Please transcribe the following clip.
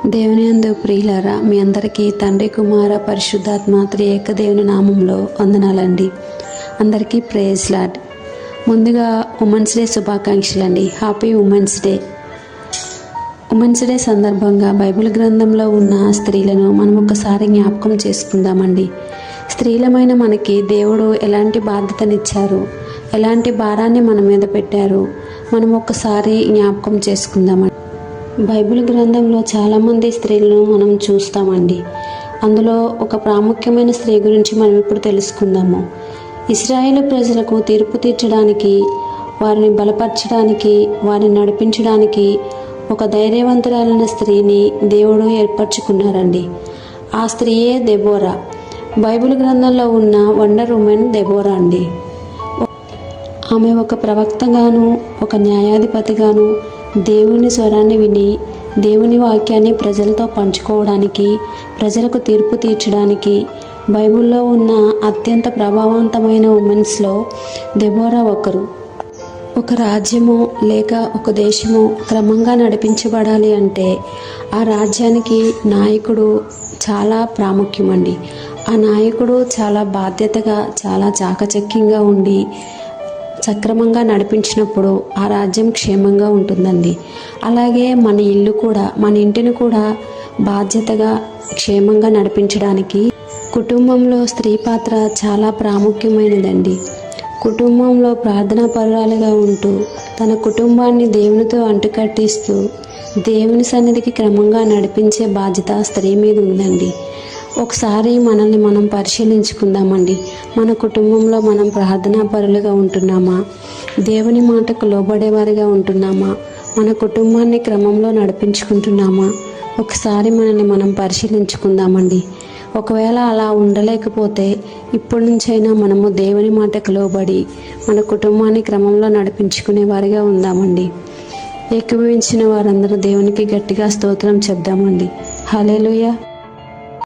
దేవుని యందు ప్రియులారా, మీ అందరికీ తండ్రి కుమార పరిశుద్ధాత్మ త్రియేక దేవుని నామంలో వందనాలండి. అందరికీ ప్రేజ్ లార్డ్. ముందుగా ఉమెన్స్ డే శుభాకాంక్షలు అండి. Happy women's day. Women's day సందర్భంగా బైబిల్ గ్రంథంలో ఉన్న స్త్రీలను మనం ఒకసారి జ్ఞాపకం చేసుకుందామండి. స్త్రీలమైన మనకి దేవుడు ఎలాంటి బాధ్యతనిచ్చారు, ఎలాంటి భారాన్ని మన మీద పెట్టారు, మనం ఒకసారి జ్ఞాపకం చేసుకుందామండి. బైబిల్ గ్రంథంలో చాలామంది స్త్రీలను మనం చూస్తామండి. అందులో ఒక ప్రాముఖ్యమైన స్త్రీ గురించి మనం ఇప్పుడు తెలుసుకుందాము. ఇశ్రాయేలు ప్రజలకు తీర్పు తీర్చడానికి, వారిని బలపరచడానికి, వారిని నడిపించడానికి ఒక ధైర్యవంతురాలైన స్త్రీని దేవుడు ఏర్పరచుకున్నారండి. ఆ స్త్రీయే దెబోరా. బైబిల్ గ్రంథంలో ఉన్న వండర్ ఉమెన్ దెబోరా అండి. ఆమె ఒక ప్రవక్తగాను, ఒక న్యాయాధిపతిగాను దేవుని స్వరాన్ని విని దేవుని వాక్యాన్ని ప్రజలతో పంచుకోవడానికి, ప్రజలకు తీర్పు తీర్చడానికి బైబిల్లో ఉన్న అత్యంత ప్రభావవంతమైన ఉమెన్స్లో దెబోరా ఒకరు. ఒక రాజ్యము లేక ఒక దేశము క్రమంగా నడిపించబడాలి అంటే ఆ రాజ్యానికి నాయకుడు చాలా ప్రాముఖ్యమండి. ఆ నాయకుడు చాలా బాధ్యతగా, చాలా చాకచక్యంగా ఉండి సక్రమంగా నడిపించినప్పుడు ఆ రాజ్యం క్షేమంగా ఉంటుందండి. అలాగే మన ఇల్లు కూడా, మన ఇంటిని కూడా బాధ్యతగా క్షేమంగా నడిపించడానికి కుటుంబంలో స్త్రీ పాత్ర చాలా ప్రాముఖ్యమైనదండి. కుటుంబంలో ప్రార్థనా పరురాలుగా ఉంటూ తన కుటుంబాన్ని దేవునితో అంటుకట్టిస్తూ దేవుని సన్నిధికి క్రమంగా నడిపించే బాధ్యత స్త్రీ మీద ఉందండి. ఒకసారి మనల్ని మనం పరిశీలించుకుందామండి. మన కుటుంబంలో మనం ప్రార్థనా పరులుగా ఉంటున్నామా? దేవుని మాటకు లోబడేవారిగా ఉంటున్నామా? మన కుటుంబాన్ని క్రమంలో నడిపించుకుంటున్నామా? ఒకసారి మనల్ని మనం పరిశీలించుకుందామండి. ఒకవేళ అలా ఉండలేకపోతే ఇప్పటి నుంచైనా మనము దేవుని మాటకు లోబడి మన కుటుంబాన్ని క్రమంలో నడిపించుకునే వారిగా ఉందామండి. ఏకీభవించిన వారందరూ దేవునికి గట్టిగా స్తోత్రం చెప్దామండి. హల్లెలూయా.